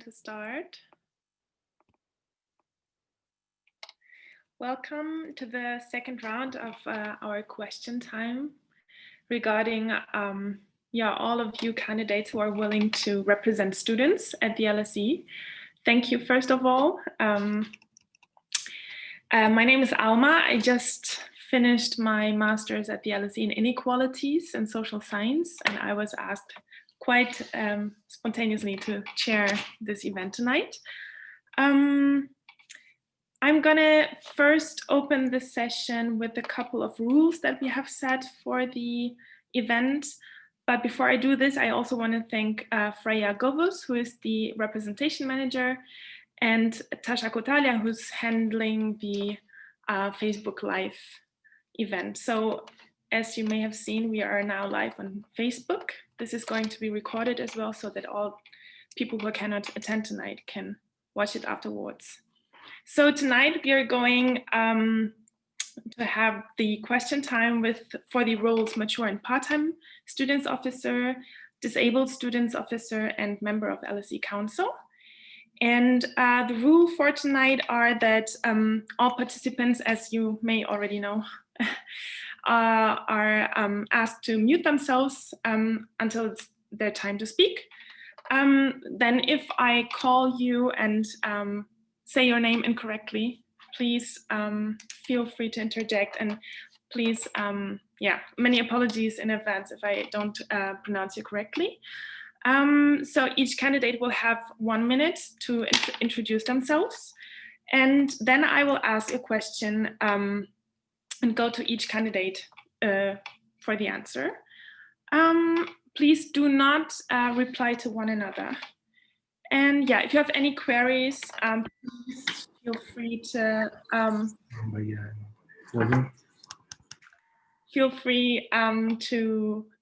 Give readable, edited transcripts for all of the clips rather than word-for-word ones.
to start. Welcome to the second round of our question time regarding all of you candidates who are willing to represent students at the LSE. Thank you, first of all. My name is Alma. I just finished my master's at the LSE in Inequalities and Social Science, and I was asked quite spontaneously to chair this event tonight. I'm gonna first open this session with a couple of rules that we have set for the event. But before I do this, I also want to thank Freya Govus, who is the representation manager, and Tasha Kotalia, who's handling the Facebook Live event. So as you may have seen, we are now live on Facebook. This is going to be recorded as well, so that all people who cannot attend tonight can watch it afterwards. So tonight we are going to have the question time for the roles mature and part-time students officer, disabled students officer, and member of LSE Council. And the rule for tonight are that all participants, as you may already know, are asked to mute themselves until it's their time to speak. Then if I call you and say your name incorrectly, please feel free to interject, and please, many apologies in advance if I don't pronounce you correctly. So each candidate will have 1 minute to introduce themselves, and then I will ask a question and go to each candidate for the answer. Please do not reply to one another. And yeah, if you have any queries, please feel free to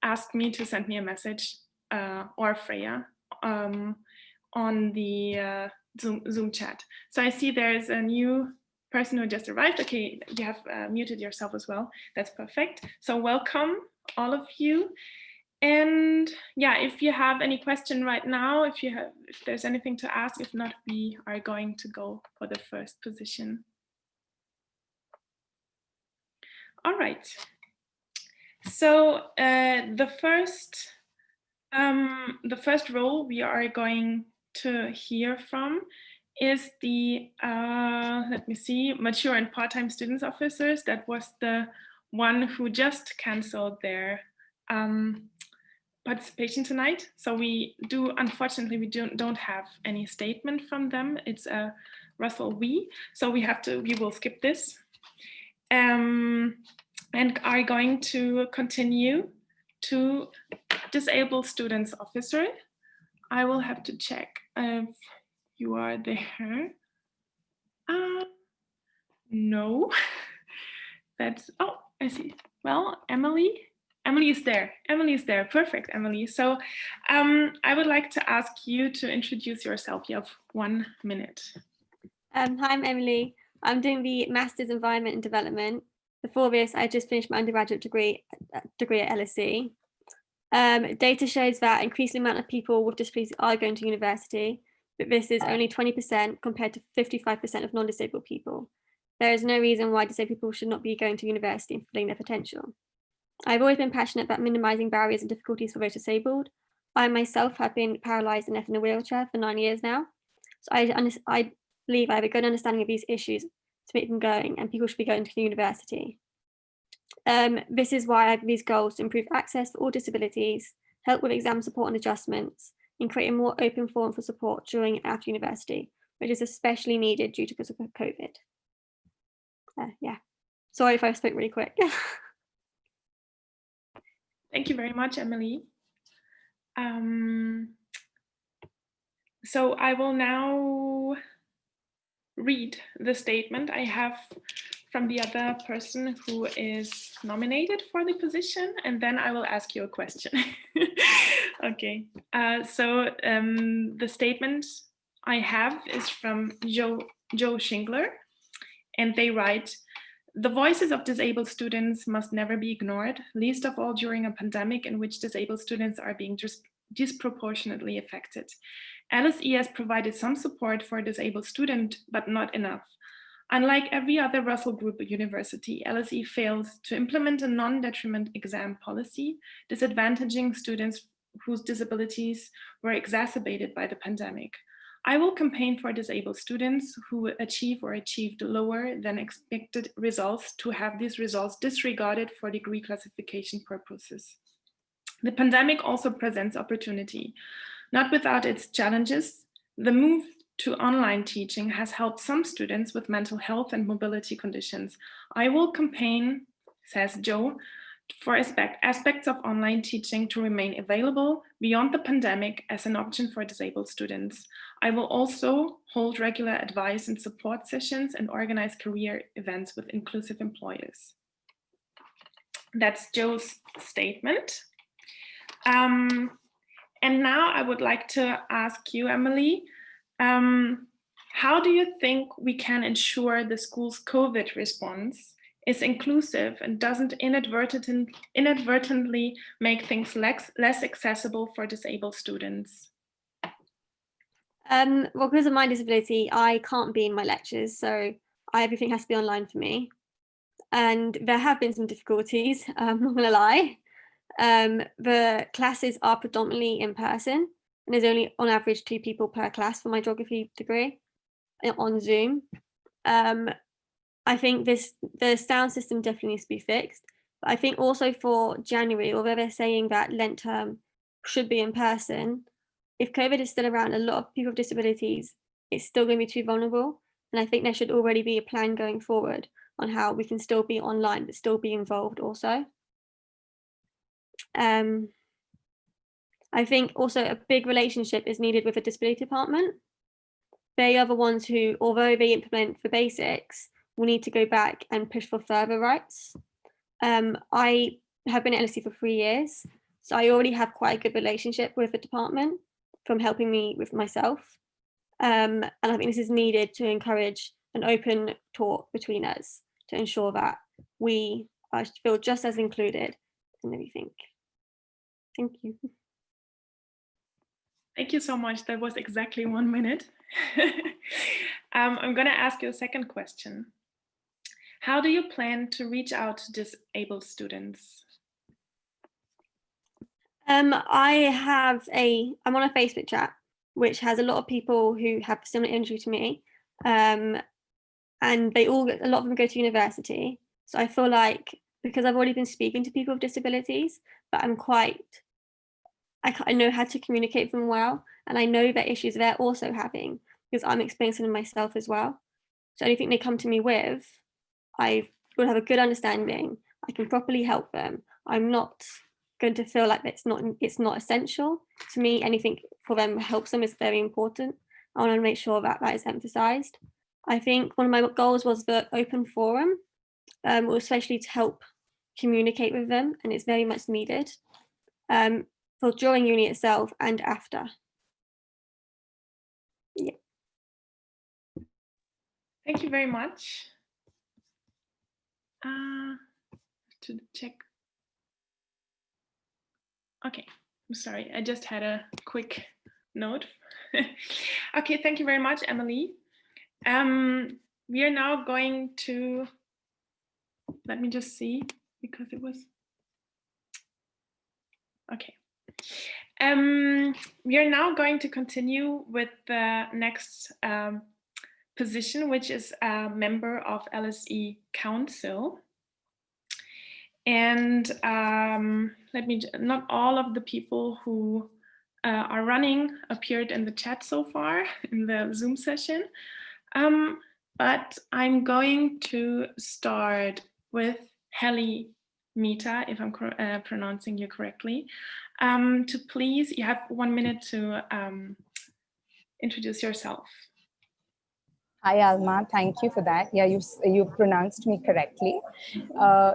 ask me, to send me a message or Freya on the Zoom chat. So I see there's a new person who just arrived. Okay, you have muted yourself as well. That's perfect. So welcome, all of you. And yeah, if you have any question right now, if there's anything to ask, if not, we are going to go for the first position. All right. So the first role we are going to hear from is the mature and part-time students officers. That was the one who just canceled their participation tonight. So unfortunately, we don't have any statement from them. It's a Russell we. So we will skip this. And are going to continue to disabled students officer. I will have to check if you are there. No, oh, I see. Well, Emily is there. Emily is there. Perfect, Emily. So I would like to ask you to introduce yourself. You have 1 minute. Hi, I'm Emily. I'm doing the Masters Environment and Development. Before this, I just finished my undergraduate degree at LSE. Data shows that increasing amount of people with disabilities are going to university, but this is only 20% compared to 55% of non-disabled people. There is no reason why disabled people should not be going to university and fulfilling their potential. I've always been passionate about minimizing barriers and difficulties for those disabled. I myself have been paralysed and left in a wheelchair for 9 years now. So I believe I have a good understanding of these issues to make them going, and people should be going to university. This is why I have these goals to improve access for all disabilities, help with exam support and adjustments, and create a more open forum for support during and after university, which is especially needed due to COVID. Yeah, sorry if I spoke really quick. Thank you very much, Emily. So I will now read the statement I have from the other person who is nominated for the position, and then I will ask you a question. Okay, so the statement I have is from Joe Shingler, and they write, "The voices of disabled students must never be ignored, least of all during a pandemic in which disabled students are being disproportionately affected. LSE has provided some support for a disabled student, but not enough. Unlike every other Russell Group university, LSE failed to implement a non-detriment exam policy, disadvantaging students whose disabilities were exacerbated by the pandemic. I will campaign for disabled students who achieve or achieved lower than expected results to have these results disregarded for degree classification purposes. The pandemic also presents opportunity. Not without its challenges, the move to online teaching has helped some students with mental health and mobility conditions. I will campaign, says Joe, for aspects of online teaching to remain available beyond the pandemic as an option for disabled students. I will also hold regular advice and support sessions and organize career events with inclusive employers. That's Joe's statement. And now I would like to ask you, Emily, how do you think we can ensure the school's COVID response is inclusive and doesn't inadvertently make things less accessible for disabled students? Well, because of my disability, I can't be in my lectures, so everything has to be online for me. And there have been some difficulties, I'm not gonna lie. The classes are predominantly in person, and there's only on average 2 people per class for my geography degree on Zoom. I think the sound system definitely needs to be fixed, but I think also for January, although they're saying that Lent term should be in person, if COVID is still around, a lot of people with disabilities, it's still going to be too vulnerable, and I think there should already be a plan going forward on how we can still be online but still be involved also. I think also a big relationship is needed with the disability department. They are the ones who, although they implement the basics, will need to go back and push for further rights. I have been at LSE for 3 years, so I already have quite a good relationship with the department from helping me with myself. And I think this is needed to encourage an open talk between us to ensure that we feel just as included in everything. Thank you. Thank you so much. That was exactly 1 minute. I'm going to ask you a second question. How do you plan to reach out to disabled students? I'm on a Facebook chat, which has a lot of people who have similar injury to me. And a lot of them go to university. So I feel like, because I've already been speaking to people with disabilities, but I know how to communicate with them well, and I know that issues they're also having because I'm experiencing them myself as well. So anything they come to me with, I will have a good understanding. I can properly help them. I'm not going to feel like it's not essential to me. Anything for them helps them is very important. I want to make sure that is emphasized. I think one of my goals was the open forum, especially to help communicate with them, and it's very much needed. For during uni itself and after. Yeah. Thank you very much. To check. Okay, I'm sorry, I just had a quick note. Okay, thank you very much, Emily. We are now going to, let me just see, because it was, okay. We are now going to continue with the next position, which is a member of LSE Council. And not all of the people who are running appeared in the chat so far in the Zoom session. But I'm going to start with Helly Mehta, if I'm pronouncing you correctly. To please, you have 1 minute to introduce yourself. Hi, Alma. Thank you for that. Yeah, you pronounced me correctly. My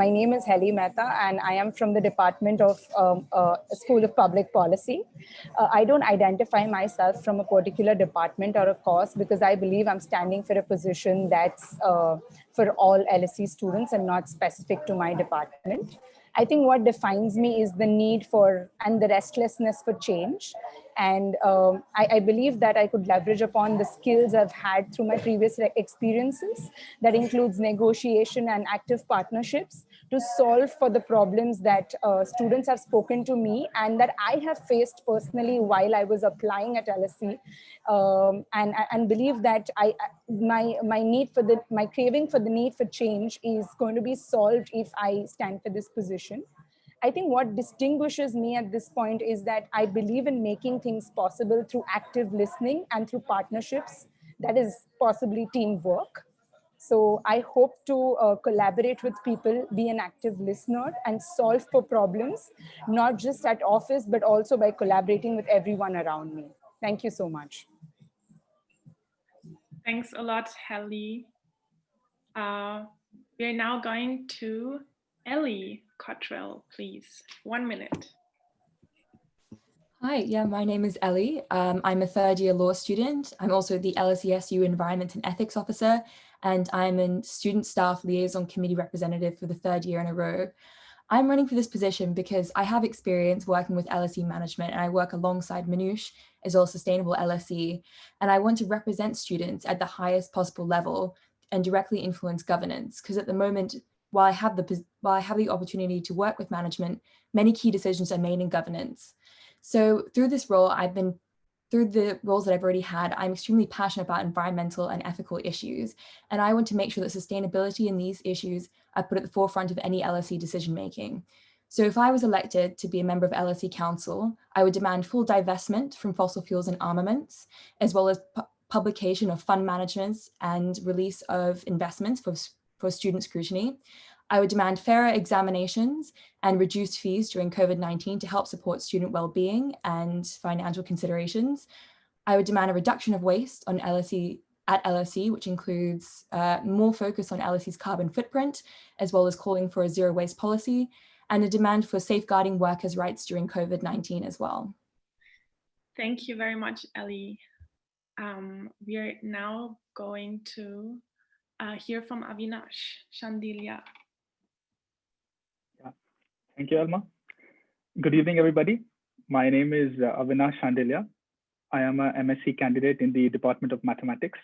name is Helly Mehta, and I am from the Department of School of Public Policy. I don't identify myself from a particular department or a course because I believe I'm standing for a position that's for all LSE students and not specific to my department. I think what defines me is the need for and the restlessness for change. And I believe that I could leverage upon the skills I've had through my previous experiences, that includes negotiation and active partnerships, to solve for the problems that students have spoken to me and that I have faced personally while I was applying at LSE, and believe that my craving for the need for change is going to be solved if I stand for this position. I think what distinguishes me at this point is that I believe in making things possible through active listening and through partnerships, that is possibly teamwork. So I hope to collaborate with people, be an active listener, and solve for problems, not just at office, but also by collaborating with everyone around me. Thank you so much. Thanks a lot, Helly. We're now going to Ellie Cottrell, please. 1 minute. Hi, yeah, my name is Ellie. I'm a third-year law student. I'm also the LSESU Environment and Ethics Officer, and I'm a student staff liaison committee representative for the third year in a row. I'm running for this position because I have experience working with LSE management, and I work alongside Manoush as well as Sustainable LSE, and I want to represent students at the highest possible level and directly influence governance, because at the moment, while I have the opportunity to work with management, many key decisions are made in governance. So through this role, through the roles that I've already had, I'm extremely passionate about environmental and ethical issues. And I want to make sure that sustainability and these issues are put at the forefront of any LSE decision-making. So if I was elected to be a member of LSE Council, I would demand full divestment from fossil fuels and armaments, as well as publication of fund managements and release of investments for student scrutiny. I would demand fairer examinations and reduced fees during COVID-19 to help support student well-being and financial considerations. I would demand a reduction of waste on at LSE, which includes more focus on LSE's carbon footprint, as well as calling for a zero waste policy, and a demand for safeguarding workers' rights during COVID-19 as well. Thank you very much, Ellie. We are now going to hear from Avinash Shandilya. Thank you, Alma. Good evening, everybody. My name is Avinash Shandilya. I am a MSc candidate in the Department of Mathematics.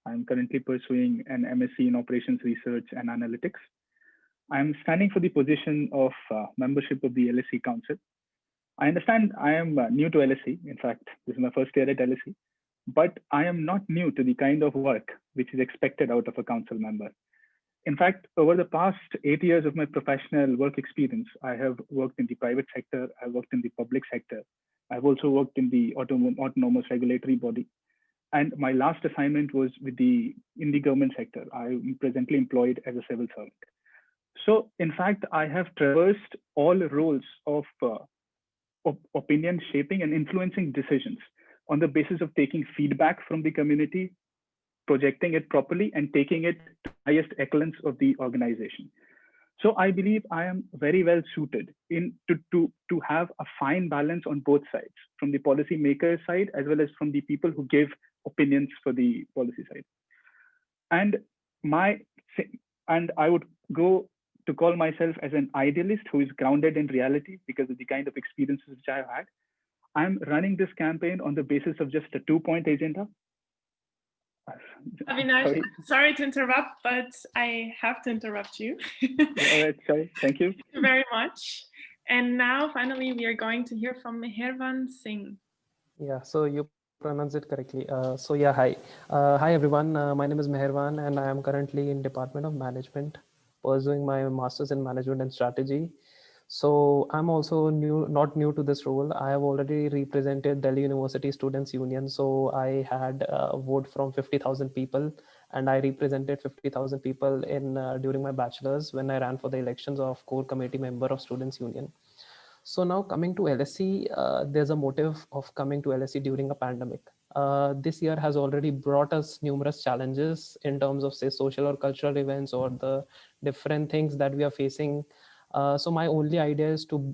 I am currently pursuing an MSc in Operations Research and Analytics. I am standing for the position of membership of the LSE Council. I understand I am new to LSE. In fact, this is my first year at LSE, but I am not new to the kind of work which is expected out of a council member. In fact, over the past 8 years of my professional work experience, I have worked in the private sector, I've worked in the public sector, I've also worked in the autonomous regulatory body. And my last assignment was in the government sector. I'm presently employed as a civil servant. So in fact, I have traversed all roles of opinion shaping and influencing decisions on the basis of taking feedback from the community, projecting it properly, and taking it to the highest excellence of the organization. So I believe I am very well suited to have a fine balance on both sides, from the policy maker side as well as from the people who give opinions for the policy side. And I would go to call myself as an idealist who is grounded in reality because of the kind of experiences which I have had. I'm running this campaign on the basis of just a 2-point agenda. Avinash, sorry to interrupt, but I have to interrupt you. All right, sorry, thank you. Thank you very much. And now, finally, we are going to hear from Meharvan Singh. Yeah, so you pronounce it correctly. So yeah, hi. Hi everyone, my name is Meharvan and I am currently in Department of Management, pursuing my Master's in Management and Strategy. So I'm also not new to this role. I have already represented Delhi University Students Union. So I had a vote from 50,000 people and I represented 50,000 people during my bachelor's when I ran for the elections of core committee member of Students Union. So now coming to LSE, there's a motive of coming to LSE during a pandemic. This year has already brought us numerous challenges in terms of say social or cultural events or the different things that we are facing. So my only idea is to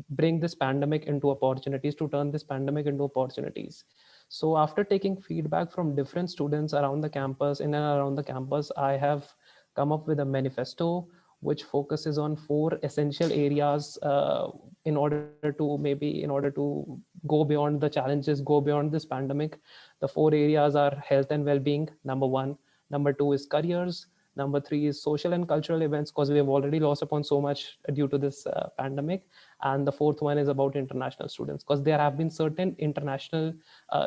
bring this pandemic into opportunities, to turn this pandemic into opportunities. So after taking feedback from different students around the campus, in and around the campus, I have come up with a manifesto which focuses on 4 essential areas in order to go beyond the challenges, go beyond this pandemic. The 4 areas are health and well-being, number 1. Number 2 is careers. Number 3 is social and cultural events, because we have already lost upon so much due to this pandemic. And the 4th one is about international students, because there have been certain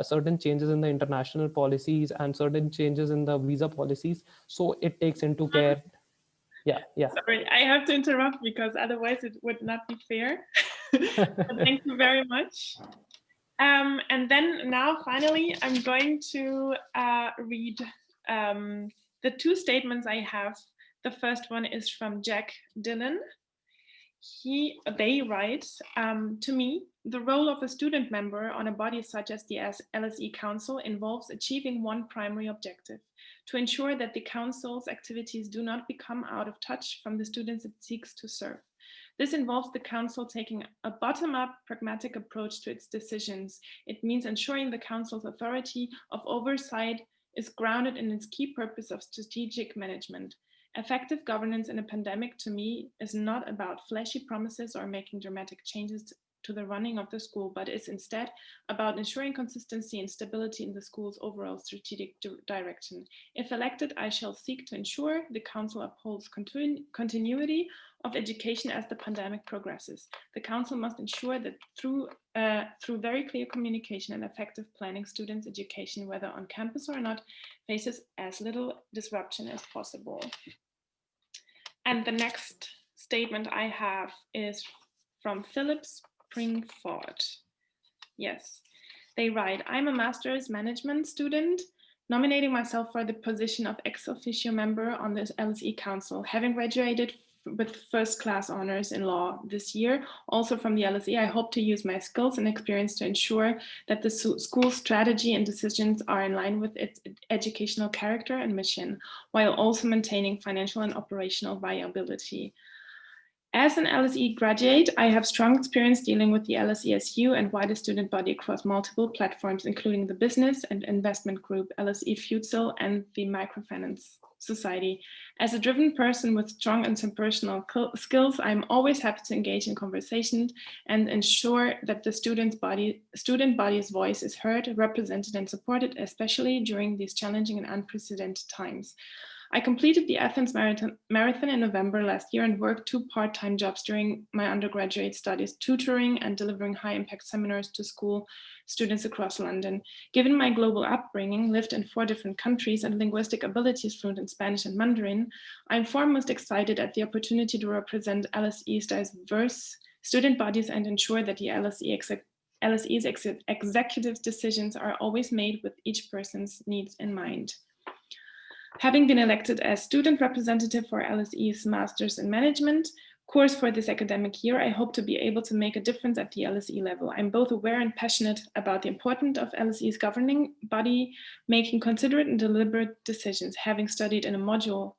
certain changes in the international policies and certain changes in the visa policies. So it takes into care. Yeah. Sorry, I have to interrupt because otherwise it would not be fair. Thank you very much. And then now finally, I'm going to read the 2 statements I have. The first one is from Jack Dillon. They write, to me, the role of a student member on a body such as the LSE Council involves achieving one primary objective: to ensure that the Council's activities do not become out of touch from the students it seeks to serve. This involves the Council taking a bottom-up, pragmatic approach to its decisions. It means ensuring the Council's authority of oversight is grounded in its key purpose of strategic management. Effective governance in a pandemic, to me, is not about flashy promises or making dramatic changes to the running of the school, but is instead about ensuring consistency and stability in the school's overall strategic direction. If elected, I shall seek to ensure the Council upholds continuity of education as the pandemic progresses. The Council must ensure that through very clear communication and effective planning, students' education, whether on campus or not, faces as little disruption as possible. And the next statement I have is from Philip Springford. Yes, they write, I'm a master's management student, nominating myself for the position of ex officio member on the LSE Council, having graduated with first class honors in law this year. Also from the LSE, I hope to use my skills and experience to ensure that the school's strategy and decisions are in line with its educational character and mission, while also maintaining financial and operational viability. As an LSE graduate, I have strong experience dealing with the LSESU and wider student body across multiple platforms, including the business and investment group, LSE Futsal, and the Microfinance Society. As a driven person with strong interpersonal skills, I'm always happy to engage in conversations and ensure that the student body's voice is heard, represented, and supported, especially during these challenging and unprecedented times. I completed the Athens Marathon in November last year and worked 2 part-time jobs during my undergraduate studies, tutoring and delivering high-impact seminars to school students across London. Given my global upbringing, lived in 4 different countries, and linguistic abilities fluent in Spanish and Mandarin, I'm foremost excited at the opportunity to represent LSE's diverse student bodies and ensure that the LSE's executive decisions are always made with each person's needs in mind. Having been elected as student representative for LSE's Masters in Management course for this academic year, I hope to be able to make a difference at the LSE level. I'm both aware and passionate about the importance of LSE's governing body making considerate and deliberate decisions. Having studied in a module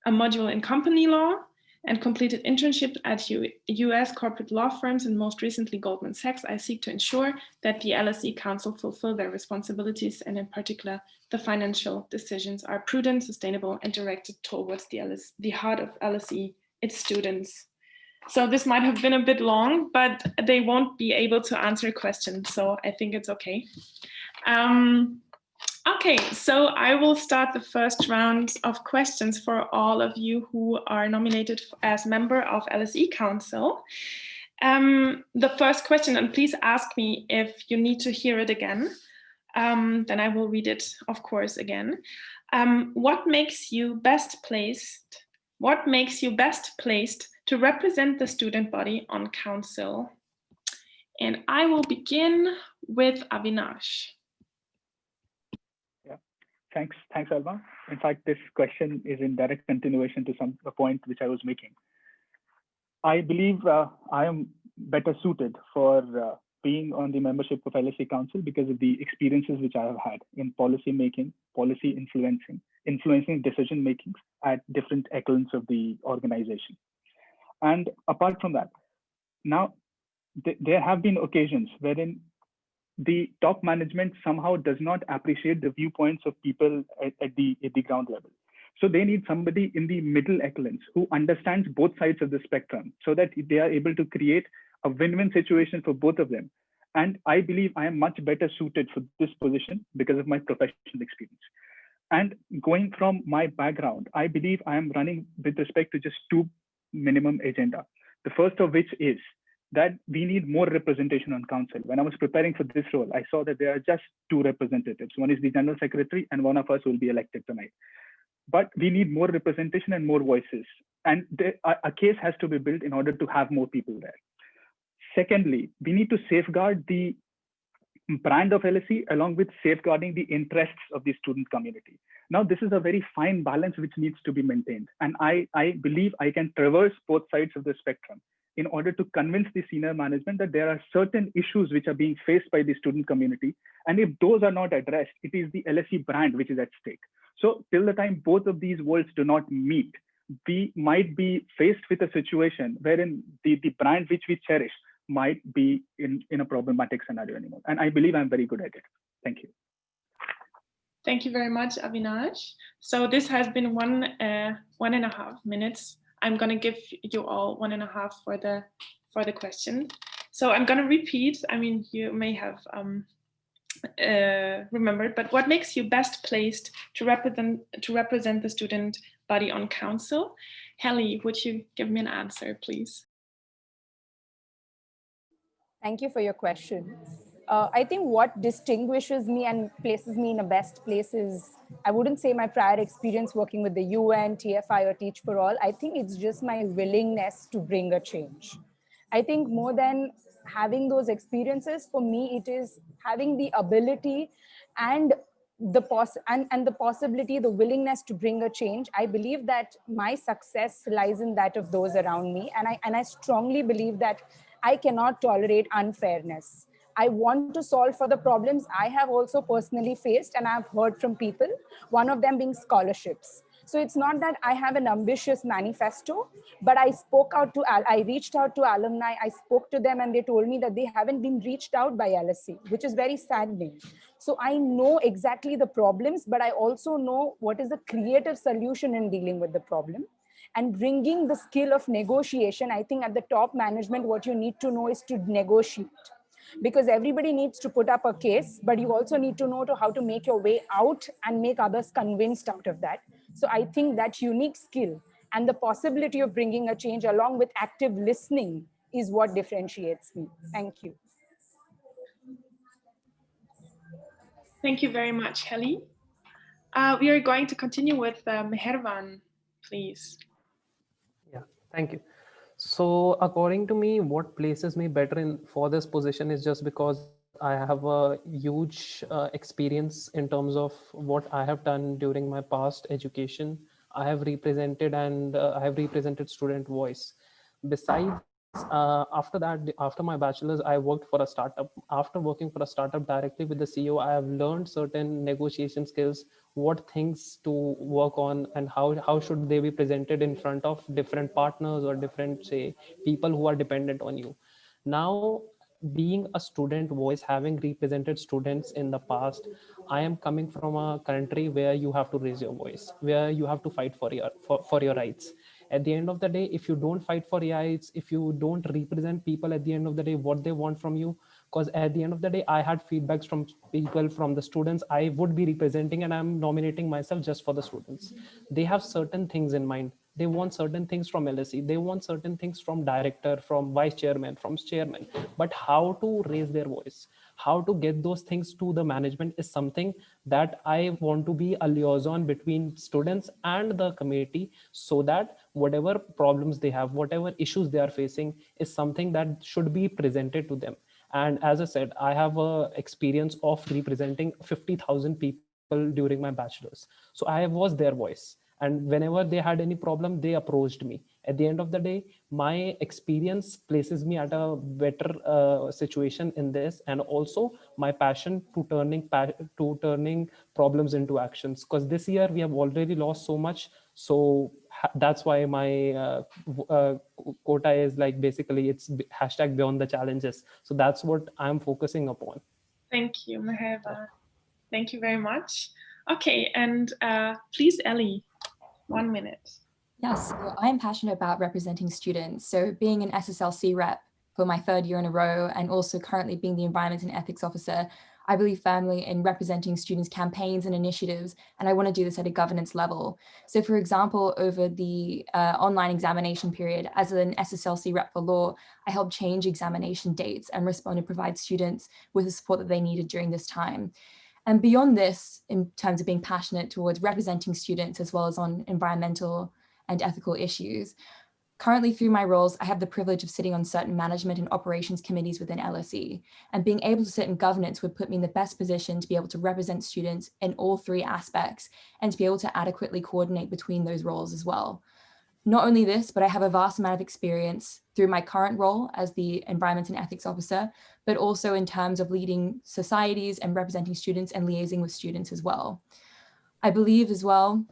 in company law and completed internships at US corporate law firms and most recently Goldman Sachs, I seek to ensure that the LSE Council fulfill their responsibilities, and in particular, the financial decisions are prudent, sustainable, and directed towards the heart of LSE, its students. So this might have been a bit long, but they won't be able to answer questions, so I think it's okay. Okay, so I will start the first round of questions for all of you who are nominated as member of LSE Council. The first question, and please ask me if you need to hear it again, then I will read it, of course, again. What makes you best placed to represent the student body on council? And I will begin with Avinash. Thanks, Alma. In fact, this question is in direct continuation to the point which I was making. I believe I am better suited for being on the membership of LSE Council because of the experiences which I have had in policy making, policy influencing decision making at different echelons of the organization. And apart from that, now there have been occasions wherein the top management somehow does not appreciate the viewpoints of people at the ground level. So they need somebody in the middle excellence who understands both sides of the spectrum so that they are able to create a win-win situation for both of them. And I believe I am much better suited for this position because of my professional experience. And going from my background, I believe I am running with respect to just two minimum agenda. The first of which is that we need more representation on council. When I was preparing for this role, I saw that there are just two representatives. One is the general secretary and one of us will be elected tonight. But we need more representation and more voices. And a case has to be built in order to have more people there. Secondly, we need to safeguard the brand of LSE along with safeguarding the interests of the student community. Now, this is a very fine balance which needs to be maintained. And I believe I can traverse both sides of the spectrum in order to convince the senior management that there are certain issues which are being faced by the student community. And if those are not addressed, it is the LSE brand which is at stake. So till the time both of these worlds do not meet, we might be faced with a situation wherein the brand which we cherish might be in a problematic scenario anymore. And I believe I'm very good at it. Thank you. Thank you very much, Avinash. So this has been 1.5 minutes. I'm going to give you all 1.5 for the question. So I'm going to repeat. I mean, you may have remembered, but what makes you best placed to represent the student body on council? Helly, would you give me an answer, please? Thank you for your question. I think what distinguishes me and places me in a best place is, I wouldn't say my prior experience working with the UN, TFI, or Teach for All. I think it's just my willingness to bring a change. I think more than having those experiences, for me, it is having the ability and the possibility, the willingness to bring a change. I believe that my success lies in that of those around me. And I strongly believe that I cannot tolerate unfairness. I want to solve for the problems I have also personally faced and I've heard from people, one of them being scholarships. So it's not that I have an ambitious manifesto, but I reached out to alumni, I spoke to them and they told me that they haven't been reached out by LSE, which is very saddening. So I know exactly the problems, but I also know what is the creative solution in dealing with the problem. And bringing the skill of negotiation, I think at the top management, what you need to know is to negotiate. Because everybody needs to put up a case, but you also need to know how to make your way out and make others convinced out of that. So I think that unique skill and the possibility of bringing a change along with active listening is what differentiates me. Thank you. Thank you very much, Helly. We are going to continue with Meharvan, please. Yeah, thank you. So according to me, what places me better for this position is just because I have a huge experience in terms of what I have done during my past education. I have represented student voice. Besides, after my bachelor's, I worked for a startup. After working for a startup directly with the CEO, I have learned certain negotiation skills, what things to work on, and how should they be presented in front of different partners or different, say, people who are dependent on you. Now, being a student voice, having represented students in the past, I am coming from a country where you have to raise your voice, where you have to fight for your rights. At the end of the day, if you don't fight for your rights, if you don't represent people at the end of the day what they want from you, because at the end of the day, I had feedbacks from people, from the students I would be representing, and I'm nominating myself just for the students. They have certain things in mind. They want certain things from LSE. They want certain things from director, from vice chairman, from chairman. But how to raise their voice, how to get those things to the management is something that I want to be a liaison between students and the committee, so that whatever problems they have, whatever issues they are facing is something that should be presented to them. And as I said, I have a experience of representing 50,000 people during my bachelor's. So I was their voice. And whenever they had any problem, they approached me. At the end of the day, my experience places me at a better situation in this, and also my passion to turning problems into actions. Because this year we have already lost so much. So that's why my quota is like, basically it's hashtag beyond the challenges. So that's what I'm focusing upon. Thank you, Meharvan. Thank you very much. Okay, and please, Ellie. 1 minute. Yes, so I'm passionate about representing students. So being an SSLC rep for my 3rd year in a row, and also currently being the Environment and Ethics Officer, I believe firmly in representing students' campaigns and initiatives, and I want to do this at a governance level. So for example, over the online examination period, as an SSLC rep for law, I helped change examination dates and respond and provide students with the support that they needed during this time. And beyond this, in terms of being passionate towards representing students as well as on environmental and ethical issues, currently through my roles, I have the privilege of sitting on certain management and operations committees within LSE, and being able to sit in governance would put me in the best position to be able to represent students in all 3 aspects and to be able to adequately coordinate between those roles as well. Not only this, but I have a vast amount of experience through my current role as the Environment and Ethics Officer, but also in terms of leading societies and representing students and liaising with students as well. I believe as well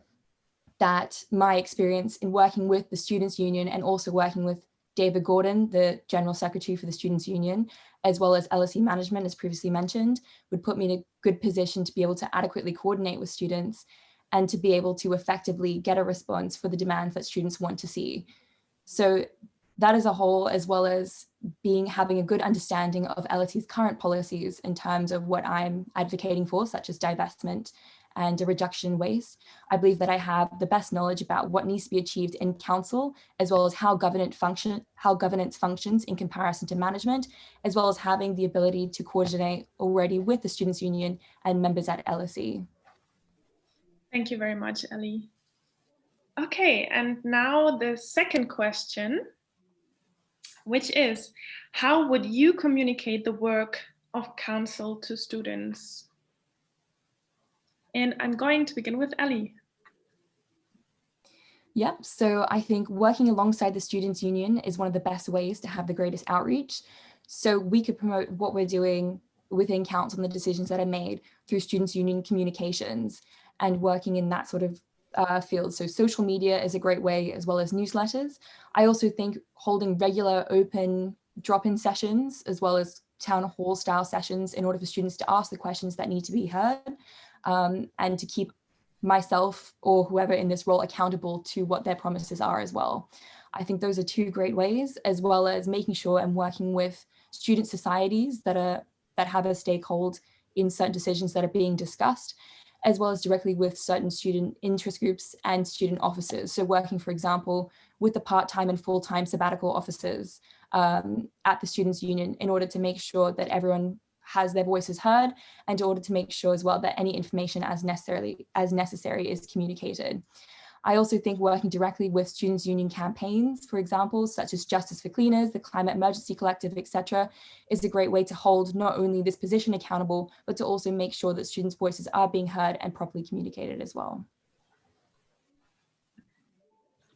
that my experience in working with the Students' Union and also working with David Gordon, the General Secretary for the Students' Union, as well as LSE management, as previously mentioned, would put me in a good position to be able to adequately coordinate with students and to be able to effectively get a response for the demands that students want to see. So that as a whole, as well as having a good understanding of LSE's current policies in terms of what I'm advocating for, such as divestment and a reduction in waste, I believe that I have the best knowledge about what needs to be achieved in council, as well as how governance functions in comparison to management, as well as having the ability to coordinate already with the Students' Union and members at LSE. Thank you very much, Ellie. Okay, and now the second question, which is, how would you communicate the work of council to students? And I'm going to begin with Ellie. Yep, so I think working alongside the Students' Union is one of the best ways to have the greatest outreach. So we could promote what we're doing within council and the decisions that are made through Students' Union communications and working in that sort of field. So social media is a great way, as well as newsletters. I also think holding regular open drop-in sessions, as well as town hall style sessions, in order for students to ask the questions that need to be heard, and to keep myself or whoever in this role accountable to what their promises are as well. I think those are 2 great ways, as well as making sure I'm working with student societies that have a stakehold in certain decisions that are being discussed, as well as directly with certain student interest groups and student officers. So working, for example, with the part-time and full-time sabbatical officers at the Students' Union in order to make sure that everyone has their voices heard, and in order to make sure as well that any information as necessary is communicated. I also think working directly with Students' Union campaigns, for example, such as Justice for Cleaners, the Climate Emergency Collective, etc., is a great way to hold not only this position accountable, but to also make sure that students' voices are being heard and properly communicated as well.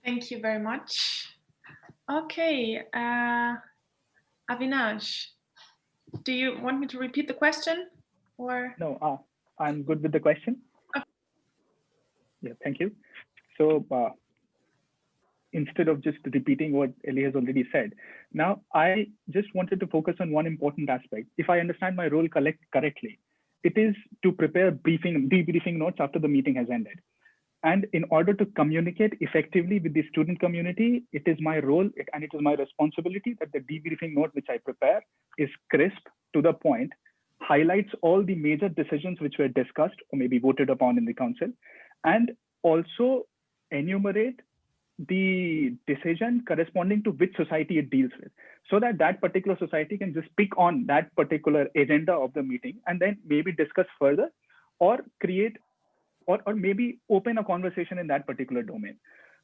Thank you very much. Okay, Avinash, do you want me to repeat the question, or? No, I'm good with the question. Okay. Yeah, thank you. So instead of just repeating what Ellie has already said, now I just wanted to focus on one important aspect. If I understand my role correctly, it is to prepare debriefing notes after the meeting has ended. And in order to communicate effectively with the student community, it is my role and it is my responsibility that the debriefing note which I prepare is crisp, to the point, highlights all the major decisions which were discussed or maybe voted upon in the council, and also enumerate the decision corresponding to which society it deals with, so that that particular society can just pick on that particular agenda of the meeting and then maybe discuss further or create or maybe open a conversation in that particular domain.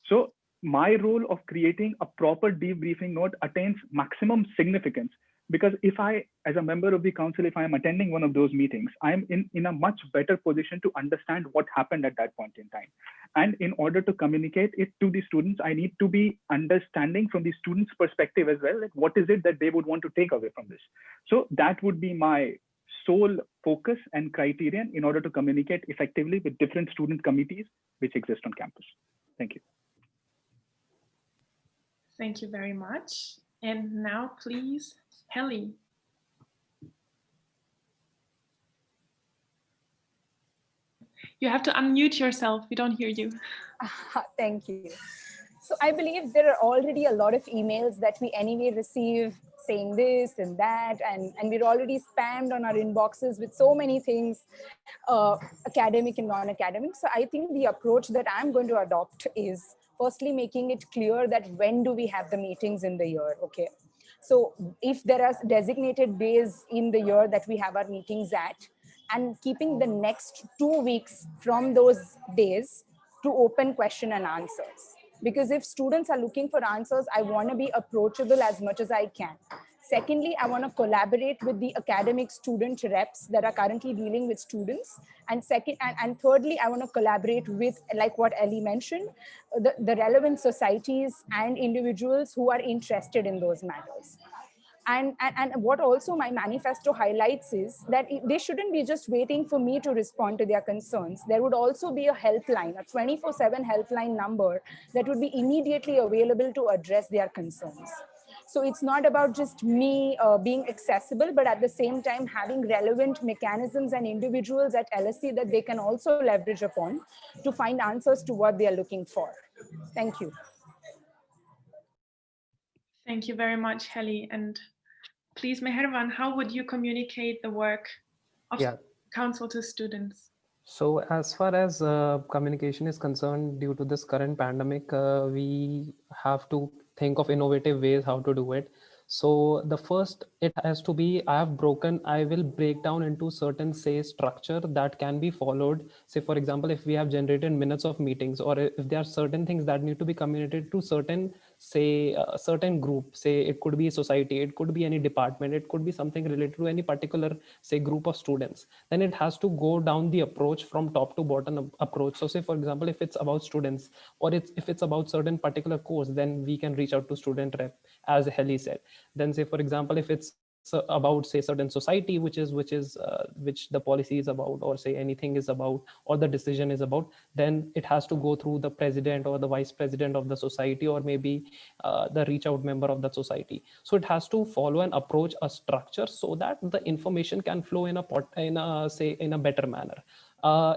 So my role of creating a proper debriefing note attains maximum significance, because if I, as a member of the council, if I am attending one of those meetings, I'm in a much better position to understand what happened at that point in time. And in order to communicate it to the students, I need to be understanding from the students' perspective as well, like what is it that they would want to take away from this. So that would be my sole focus and criterion in order to communicate effectively with different student committees which exist on campus. Thank you. Thank you very much. And now please, Helly. You have to unmute yourself. We don't hear you. Thank you. So I believe there are already a lot of emails that we anyway receive saying this and that, and we're already spammed on our inboxes with so many things, academic and non-academic. So I think the approach that I'm going to adopt is firstly making it clear that when do we have the meetings in the year, okay? So if there are designated days in the year that we have our meetings at, and keeping the next 2 weeks from those days to open question and answers. Because if students are looking for answers, I want to be approachable as much as I can. Secondly, I want to collaborate with the academic student reps that are currently dealing with students. And thirdly, I want to collaborate with, like what Ellie mentioned, the relevant societies and individuals who are interested in those matters. And what also my manifesto highlights is that they shouldn't be just waiting for me to respond to their concerns. There would also be a helpline, a 24/7 helpline number that would be immediately available to address their concerns. So it's not about just me being accessible, but at the same time having relevant mechanisms and individuals at LSE that they can also leverage upon to find answers to what they are looking for. Thank you. Thank you very much, Helly. And please, Meharvan, how would you communicate the work of council to students? So as far as communication is concerned, due to this current pandemic, we have to think of innovative ways how to do it. So the first, it has to be, I will break down into certain, say, structure that can be followed. Say, for example, if we have generated minutes of meetings, or if there are certain things that need to be communicated to certain, say, a certain group, say it could be a society, it could be any department, it could be something related to any particular, say, group of students, then it has to go down the approach from top to bottom approach. So say, for example, if it's about students, or if it's about certain particular course, then we can reach out to student rep, as Helly said. Then say, for example, if it's about, say, certain society, which the policy is about, or say anything is about, or the decision is about, then it has to go through the president or the vice president of the society, or maybe the reach out member of the society. So it has to follow an approach, a structure, so that the information can flow in a better manner.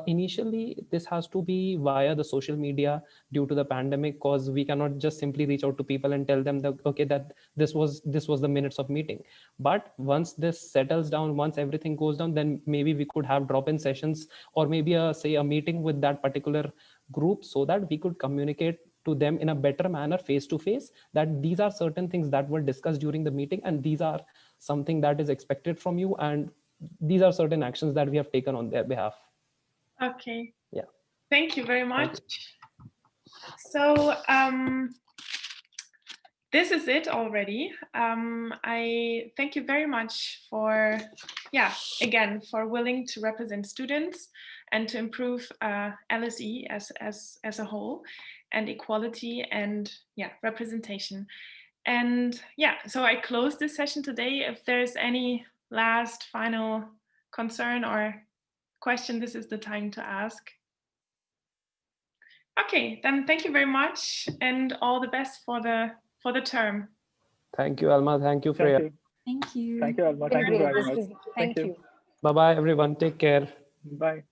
Initially, this has to be via the social media due to the pandemic, because we cannot just simply reach out to people and tell them that, okay, that this was the minutes of meeting. But once this settles down, once everything goes down, then maybe we could have drop-in sessions, or maybe a meeting with that particular group, so that we could communicate to them in a better manner, face to face, that these are certain things that were discussed during the meeting, and these are something that is expected from you, and these are certain actions that we have taken on their behalf. Okay. Yeah. Thank you very much. So this is it already. I thank you very much for, again, for willing to represent students and to improve LSE as a whole, and equality and representation. And so I close this session today. If there's any last final concern or question, this is the time to ask. Okay, then thank you very much, and all the best for the term. Thank you, Alma. Thank you, Freya. Thank you. Thank you, Alma. Thank you for having us. Thank you. Bye-bye, everyone. Take care. Bye.